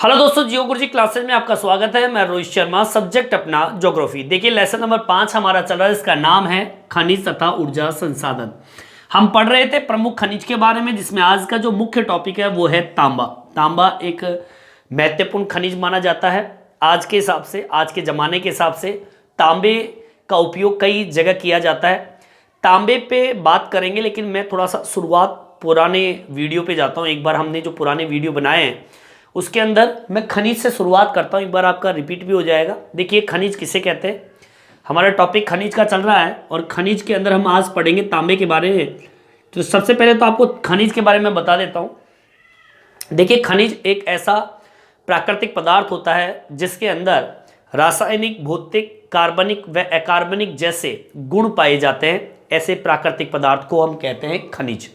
Hello दोस्तों, जियो गुरुजी classes में आपका स्वागत है। मैं रोहित शर्मा, सब्जेक्ट अपना ज्योग्राफी। देखिए लेसन नंबर 5 हमारा चल रहा है, इसका नाम है खनिज तथा ऊर्जा संसाधन। हम पढ़ रहे थे प्रमुख खनिज के बारे में, जिसमें आज का जो मुख्य टॉपिक है वो है तांबा। तांबा एक महत्वपूर्ण खनिज माना जाता है। आज के हिसाब से, आज के ज़माने के हिसाब से तांबे का उपयोग कई जगह किया जाता है। तांबे पे बात करेंगे, लेकिन मैं थोड़ा सा शुरुआत पुराने वीडियो पे जाता हूँ। एक बार हमने जो पुराने वीडियो बनाए हैं उसके अंदर मैं खनिज से शुरुआत करता हूँ, एक बार आपका रिपीट भी हो जाएगा। देखिए खनिज किसे कहते हैं, हमारा टॉपिक खनिज का चल रहा है और खनिज के अंदर हम आज पढ़ेंगे तांबे के बारे में। तो सबसे पहले तो आपको खनिज के बारे में बता देता हूँ। देखिए खनिज एक ऐसा प्राकृतिक पदार्थ होता है जिसके अंदर रासायनिक, भौतिक, कार्बनिक व अकार्बनिक जैसे गुण पाए जाते हैं। ऐसे प्राकृतिक पदार्थ को हम कहते हैं खनिज।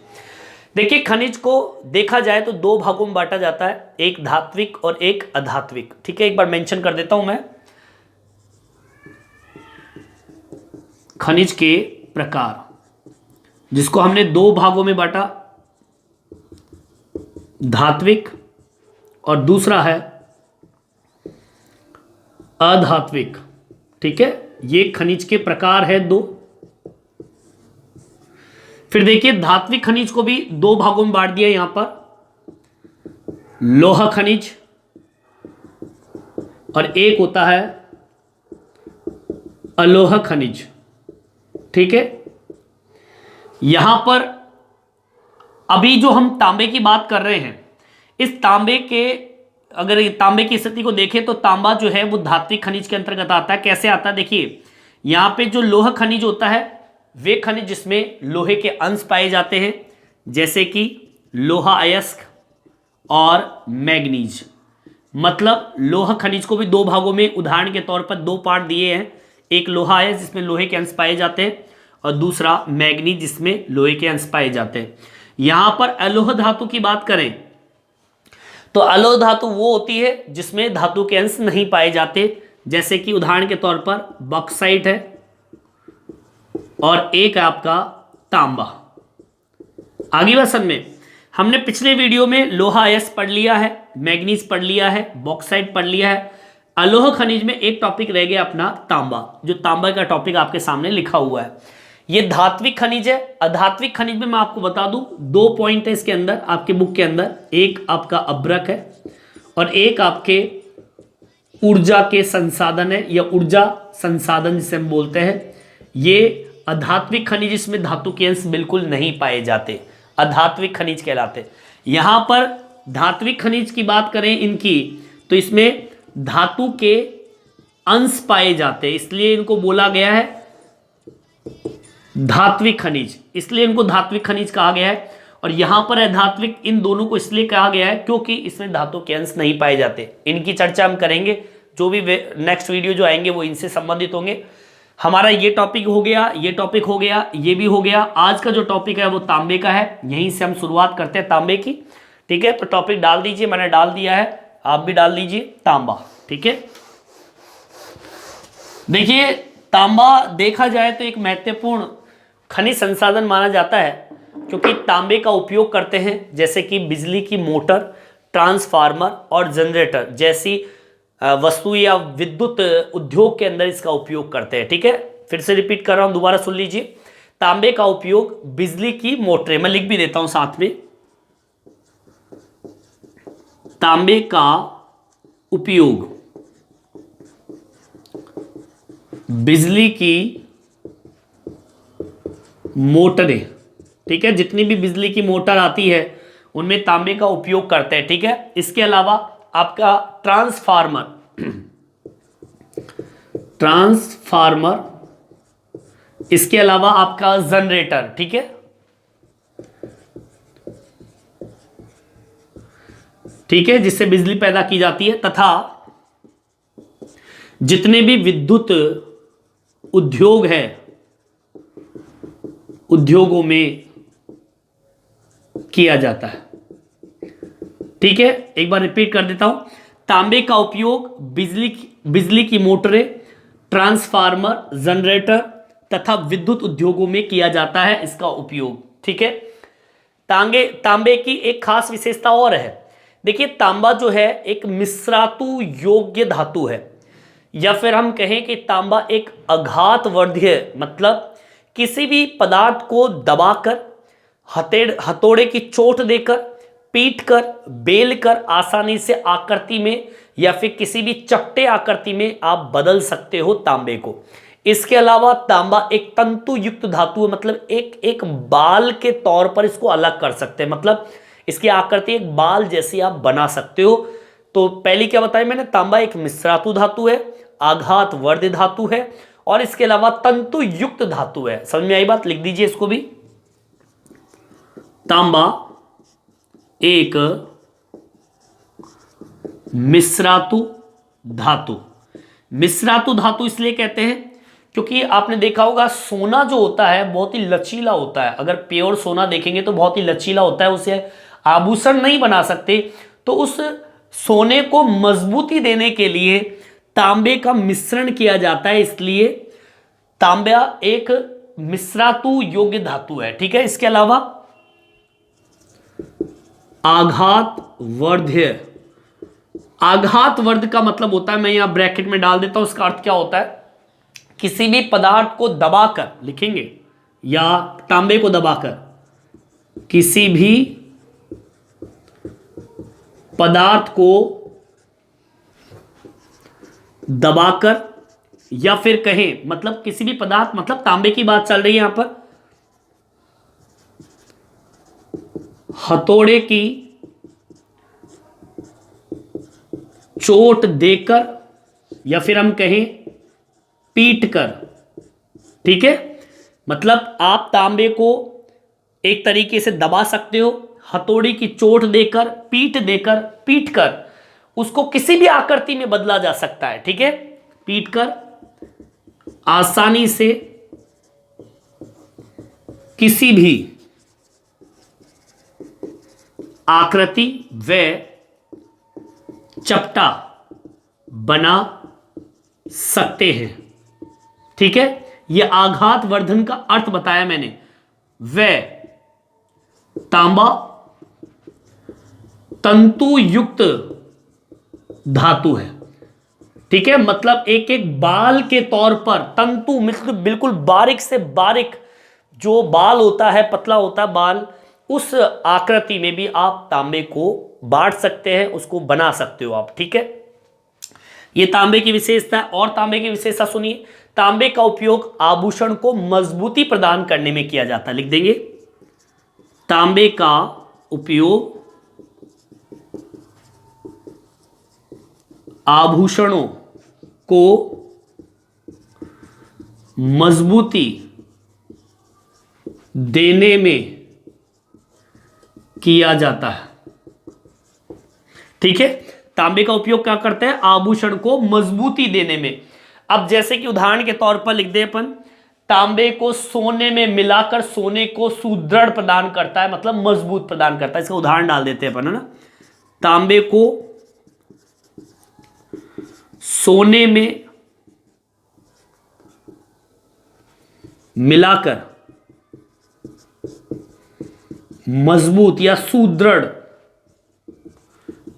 देखिए खनिज को देखा जाए तो दो भागों में बांटा जाता है, एक धात्विक और एक अधात्विक। ठीक है, एक बार मेंशन कर देता हूं मैं। खनिज के प्रकार, जिसको हमने दो भागों में बांटा, धात्विक और दूसरा है अधात्विक। ठीक है, ये खनिज के प्रकार है दो। फिर देखिए धात्विक खनिज को भी दो भागों में बांट दिया यहां पर, लोहा खनिज और एक होता है अलोह खनिज। ठीक है, यहां पर अभी जो हम तांबे की बात कर रहे हैं, इस तांबे के, अगर तांबे की स्थिति को देखें तो तांबा जो है वो धात्विक खनिज के अंतर्गत आता है। कैसे आता है, देखिए यहां पे जो लोह खनिज होता है वे खनिज जिसमें लोहे के अंश पाए जाते हैं, जैसे कि लोहा अयस्क और मैग्नीज। मतलब लोह खनिज को भी दो भागों में, उदाहरण के तौर पर दो पार्ट दिए हैं। एक लोहा अयस्क जिसमें लोहे के अंश पाए जाते हैं और दूसरा मैग्नीज जिसमें लोहे के अंश पाए जाते हैं। यहां पर अलोह धातु की बात करें तो अलोह धातु वो होती है जिसमें धातु के अंश नहीं पाए जाते, जैसे कि उदाहरण के तौर पर बॉक्साइट है और एक है आपका तांबा। आगे वसन में हमने पिछले वीडियो में लोहा अयस्क पढ़ लिया है, मैग्नीज पढ़ लिया है, बॉक्साइट पढ़ लिया है। अलोह खनिज में एक टॉपिक रह गया अपना तांबा, जो तांबा का टॉपिक आपके सामने लिखा हुआ है। ये धात्विक खनिज है। अधात्विक खनिज में मैं आपको बता दूं, दो पॉइंट है इसके अंदर, आपके बुक के अंदर। एक आपका अभ्रक है और एक आपके ऊर्जा के संसाधन है, या ऊर्जा संसाधन जिसे हम बोलते हैं। ये अधात्विक खनिज, इसमें धातु के अंश बिल्कुल नहीं पाए जाते, अधात्विक खनिज कहलाते। यहां पर धात्विक खनिज की बात करें इनकी, तो इसमें धातु के अंश पाए जाते हैं, इसलिए इनको बोला गया है धात्विक खनिज, इसलिए इनको धात्विक खनिज कहा गया है। और यहां पर अधात्विक, इन दोनों को इसलिए कहा गया है क्योंकि इसमें धातु के अंश नहीं पाए जाते। इनकी चर्चा हम करेंगे, जो भी नेक्स्ट वीडियो जो आएंगे वो इनसे संबंधित होंगे। हमारा ये टॉपिक हो गया, ये टॉपिक हो गया, ये भी हो गया। आज का जो टॉपिक है वो तांबे का है, यहीं से हम शुरुआत करते हैं तांबे की। ठीक है, तो टॉपिक डाल दीजिए, मैंने डाल दिया है, आप भी डाल दीजिए तांबा। ठीक है, देखिए तांबा देखा जाए तो एक महत्वपूर्ण खनिज संसाधन माना जाता है, क्योंकि तांबे का उपयोग करते हैं जैसे कि बिजली की मोटर, ट्रांसफार्मर और जनरेटर जैसी वस्तु या विद्युत उद्योग के अंदर इसका उपयोग करते हैं। ठीक है, फिर से रिपीट कर रहा हूं, दोबारा सुन लीजिए। तांबे का उपयोग बिजली की मोटरें, मैं लिख भी देता हूं साथ में, तांबे का उपयोग बिजली की मोटरें, ठीक है, जितनी भी बिजली की मोटर आती है उनमें तांबे का उपयोग करते हैं। ठीक है, इसके अलावा आपका ट्रांसफार्मर, इसके अलावा आपका जनरेटर। ठीक है, ठीक है, जिससे बिजली पैदा की जाती है, तथा जितने भी विद्युत उद्योग है, उद्योगों में किया जाता है। ठीक है, एक बार रिपीट कर देता हूं। तांबे का उपयोग बिजली की मोटरें, ट्रांसफार्मर, जनरेटर तथा विद्युत उद्योगों में किया जाता है इसका उपयोग। ठीक है, तांबे की एक खास विशेषता और है। देखिए तांबा जो है एक मिश्रातु योग्य धातु है, या फिर हम कहें कि तांबा एक आघातवर्धीय, मतलब किसी भी पदार्थ को दबाकर, हथौड़े की चोट देकर, पीट कर, बेल कर आसानी से आकृति में या फिर किसी भी चपटे आकृति में आप बदल सकते हो तांबे को। इसके अलावा तांबा एक तंतु युक्त धातु है, मतलब एक एक बाल के तौर पर इसको अलग कर सकते हैं, मतलब इसकी आकृति एक बाल जैसी आप बना सकते हो। तो पहली क्या बताई मैंने, तांबा एक मिश्रातु धातु है, आघातवर्धी धातु है, और इसके अलावा तंतु युक्त धातु है। समझ में आई बात? लिख दीजिए इसको भी। तांबा एक मिश्रातु धातु। मिश्रातु धातु इसलिए कहते हैं क्योंकि आपने देखा होगा सोना जो होता है बहुत ही लचीला होता है। अगर प्योर सोना देखेंगे तो बहुत ही लचीला होता है, उसे आभूषण नहीं बना सकते। तो उस सोने को मजबूती देने के लिए तांबे का मिश्रण किया जाता है, इसलिए तांबा एक मिश्रातु योग्य धातु है। ठीक है। इसके अलावा आघातवर्ध्य, आघातवर्ध का मतलब होता है, मैं यहां ब्रैकेट में डाल देता हूं, उसका अर्थ क्या होता है, किसी भी पदार्थ को दबाकर लिखेंगे, या तांबे को दबाकर, किसी भी पदार्थ को दबाकर, या फिर कहें मतलब किसी भी पदार्थ, मतलब तांबे की बात चल रही है यहां पर, हथौड़े की चोट देकर, या फिर हम कहें पीट कर। ठीक है। मतलब आप तांबे को एक तरीके से दबा सकते हो, हथौड़ी की चोट देकर, पीट कर उसको किसी भी आकृति में बदला जा सकता है। ठीक है। पीट कर आसानी से किसी भी आकृति व चपटा बना सकते हैं। ठीक है। यह आघातवर्धन का अर्थ बताया मैंने। व तांबा तंतु युक्त धातु है। ठीक है। मतलब एक एक बाल के तौर पर तंतु, बिल्कुल बारीक से बारीक जो बाल होता है, पतला होता है बाल, उस आकृति में भी आप तांबे को बांट सकते हैं, उसको बना सकते हो आप। ठीक है। ये तांबे की विशेषता है। और तांबे की विशेषता सुनिए, तांबे का उपयोग आभूषण को मजबूती प्रदान करने में किया जाता है। लिख देंगे, तांबे का उपयोग आभूषणों को मजबूती देने में किया जाता है। ठीक है। तांबे का उपयोग क्या करते हैं, आभूषण को मजबूती देने में। अब जैसे कि उदाहरण के तौर पर लिख दे अपन, तांबे को सोने में मिलाकर सोने को सुदृढ़ प्रदान करता है, मतलब मजबूत प्रदान करता है। इसका उदाहरण डाल देते हैं अपन, है ना। तांबे को सोने में मिलाकर मजबूत या सुदृढ़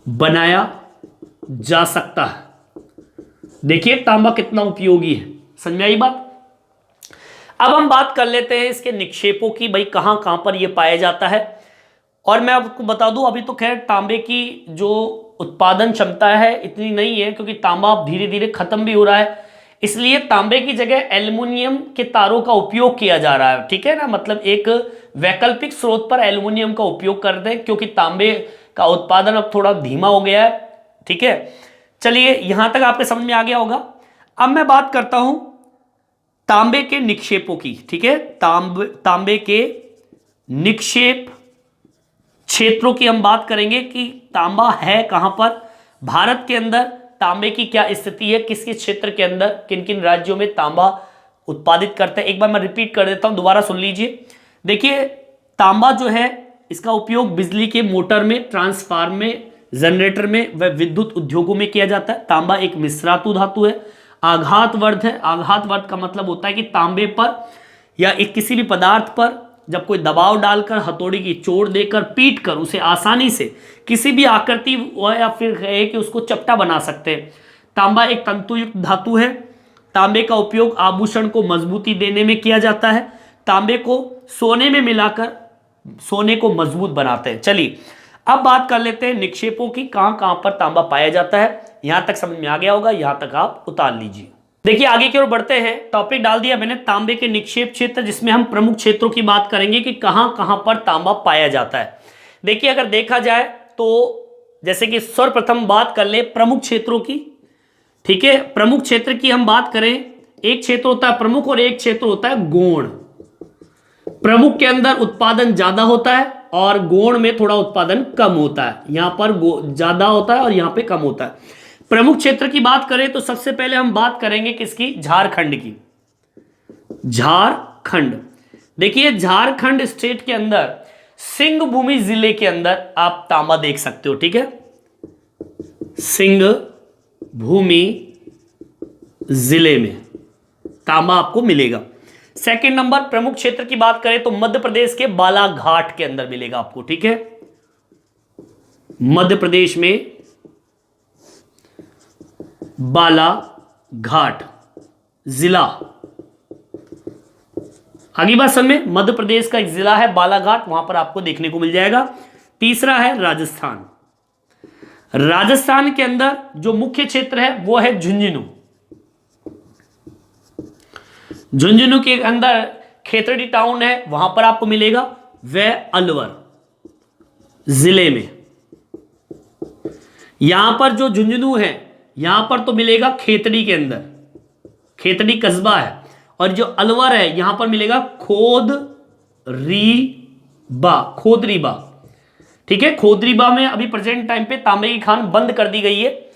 बनाया जा सकता है। देखिए तांबा कितना उपयोगी है। समझ में आई बात? अब हम बात कर लेते हैं इसके निक्षेपों की, भाई कहां कहां पर यह पाया जाता है। और मैं आपको बता दूं, अभी तो खैर तांबे की जो उत्पादन क्षमता है इतनी नहीं है, क्योंकि तांबा धीरे धीरे खत्म भी हो रहा है, इसलिए तांबे की जगह एल्युमिनियम के तारों का उपयोग किया जा रहा है। ठीक है ना। मतलब एक वैकल्पिक स्रोत पर एल्युमिनियम का उपयोग करते हैं, क्योंकि तांबे का उत्पादन अब थोड़ा धीमा हो गया है। ठीक है। चलिए यहां तक आपके समझ में आ गया होगा। अब मैं बात करता हूं तांबे के निक्षेपों की। ठीक है। तांबे के निक्षेप क्षेत्रों की हम बात करेंगे कि तांबा है कहां पर, भारत के अंदर तांबे की क्या स्थिति है, किस किस क्षेत्र के अंदर किन किन राज्यों में तांबा उत्पादित करते हैं। एक बार मैं रिपीट कर देता हूं, दोबारा सुन लीजिए। देखिए तांबा जो है इसका उपयोग बिजली के मोटर में, ट्रांसफार्मर में, जनरेटर में व विद्युत उद्योगों में किया जाता है। तांबा एक मिश्रातु धातु है, आघातवर्ध है। आघातवर्ध का मतलब होता है कि तांबे पर या एक किसी भी पदार्थ पर जब कोई दबाव डालकर, हथौड़ी की चोट देकर, पीट कर उसे आसानी से किसी भी आकृति या फिर है कि उसको चपटा बना सकते हैं। तांबा एक तंतुयुक्त धातु है। तांबे का उपयोग आभूषण को मजबूती देने में किया जाता है। तांबे को सोने में मिलाकर सोने को मजबूत बनाते हैं। चलिए अब बात कर लेते हैं निक्षेपों की, कहां कहां पर तांबा पाया जाता है। यहां तक समझ में आ गया होगा, यहां तक आप उतार लीजिए। देखिए आगे की ओर बढ़ते हैं। टॉपिक डाल दिया मैंने तांबे के निक्षेप क्षेत्र, जिसमें हम प्रमुख क्षेत्रों की बात करेंगे कि कहां कहां पर तांबा पाया जाता है। देखिए अगर देखा जाए तो जैसे कि सर्वप्रथम बात कर ले प्रमुख क्षेत्रों की, ठीक है। प्रमुख क्षेत्र की हम बात करें, एक क्षेत्र होता है प्रमुख और एक क्षेत्र होता है गौण। प्रमुख के अंदर उत्पादन ज्यादा होता है और गौण में थोड़ा उत्पादन कम होता है। यहां पर ज्यादा होता है और यहां पे कम होता है। प्रमुख क्षेत्र की बात करें तो सबसे पहले हम बात करेंगे किसकी, झारखंड की। झारखंड, देखिए झारखंड स्टेट के अंदर सिंहभूमि जिले के अंदर आप तांबा देख सकते हो, ठीक है। सिंहभूमि जिले में तांबा आपको मिलेगा। सेकंड नंबर प्रमुख क्षेत्र की बात करें तो मध्य प्रदेश के बालाघाट के अंदर मिलेगा आपको, ठीक है। मध्य प्रदेश में बालाघाट जिला, आगे बात समझ में, मध्य प्रदेश का एक जिला है बालाघाट, वहां पर आपको देखने को मिल जाएगा। तीसरा है राजस्थान। राजस्थान के अंदर जो मुख्य क्षेत्र है वो है झुंझुनू। झुंझुनू के अंदर खेतड़ी टाउन है, वहां पर आपको मिलेगा। वह अलवर जिले में, यहां पर जो झुंझुनू है यहां पर तो मिलेगा खेतड़ी के अंदर, खेतड़ी कस्बा है। और जो अलवर है यहां पर मिलेगा खोदरीबा, ठीक है। खोदरीबा में अभी प्रेजेंट टाइम पे तांबे की खान बंद कर दी गई है।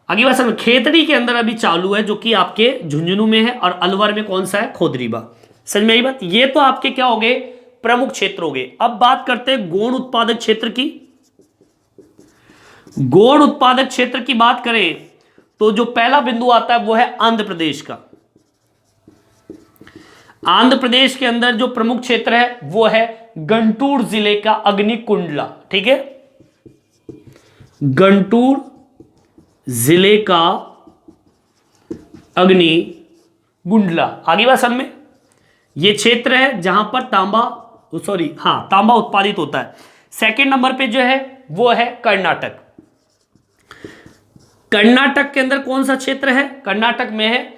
आगे बात समझ, खेतड़ी के अंदर अभी चालू है जो कि आपके झुंझुनू में है, और अलवर में कौन सा है, खोदरीबा। समझ में आई बात। ये तो आपके क्या हो गए, प्रमुख क्षेत्र हो गए। अब बात करते हैं गौण उत्पादक क्षेत्र की। गौण उत्पादक क्षेत्र की बात करें तो जो पहला बिंदु आता है वो है आंध्र प्रदेश का। आंध्र प्रदेश के अंदर जो प्रमुख क्षेत्र है वो है गंटूर जिले का अग्निकुंडला, ठीक है। गंटूर जिले का अग्निकुंडला, आगे बात समझ में, ये क्षेत्र है जहां पर तांबा उत्पादित होता है। सेकंड नंबर पे जो है वो है कर्नाटक। कर्नाटक के अंदर कौन सा क्षेत्र है, कर्नाटक में है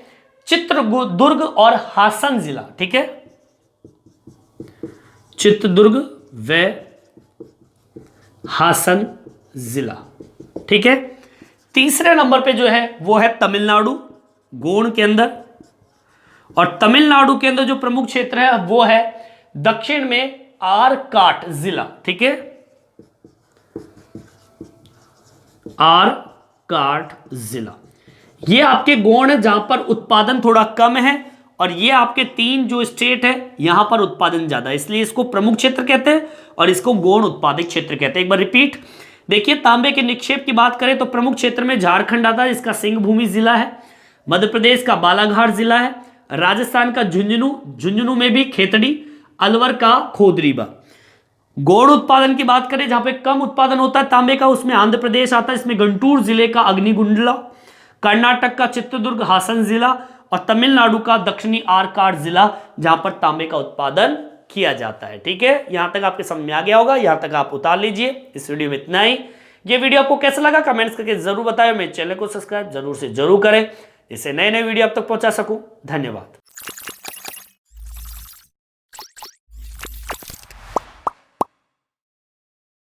चित्रदुर्ग और हासन जिला, ठीक है। चित्रदुर्ग व हासन जिला, ठीक है। तीसरे नंबर पे जो है वो है तमिलनाडु, गौण के अंदर। और तमिलनाडु के अंदर जो प्रमुख क्षेत्र है वो है दक्षिण में आरकाट जिला, ठीक है। आरकाट जिला, ये आपके गौण है जहां पर उत्पादन थोड़ा कम है, और ये आपके तीन जो स्टेट है यहां पर उत्पादन ज्यादा है, इसलिए इसको प्रमुख क्षेत्र कहते हैं और इसको गौण उत्पादक क्षेत्र कहते हैं। एक बार रिपीट, देखिए तांबे के निक्षेप की बात करें तो प्रमुख क्षेत्र में झारखंड आता है, इसका सिंहभूमि जिला है। मध्य प्रदेश का बालाघाट जिला है। राजस्थान का झुंझुनू में भी खेतड़ी, अलवर का खोदरीबा। गौण उत्पादन की बात करें जहां पे कम उत्पादन होता है तांबे का, उसमें आंध्र प्रदेश आता है, इसमें गंटूर जिले का अग्निकुंडला, कर्नाटक का चित्रदुर्ग हासन जिला, और तमिलनाडु का दक्षिणी आरकाट जिला जहां पर तांबे का उत्पादन किया जाता है, ठीक है। यहां तक आपके समझ में आ गया होगा, यहां तक आप उतार लीजिए। इस वीडियो में इतना ही। ये वीडियो आपको कैसा लगा कमेंट्स करके जरूर बताएं। मेरे चैनल को सब्सक्राइब जरूर से जरूर करें, जिससे नए नए वीडियो आप तक पहुंचा सकूं। धन्यवाद।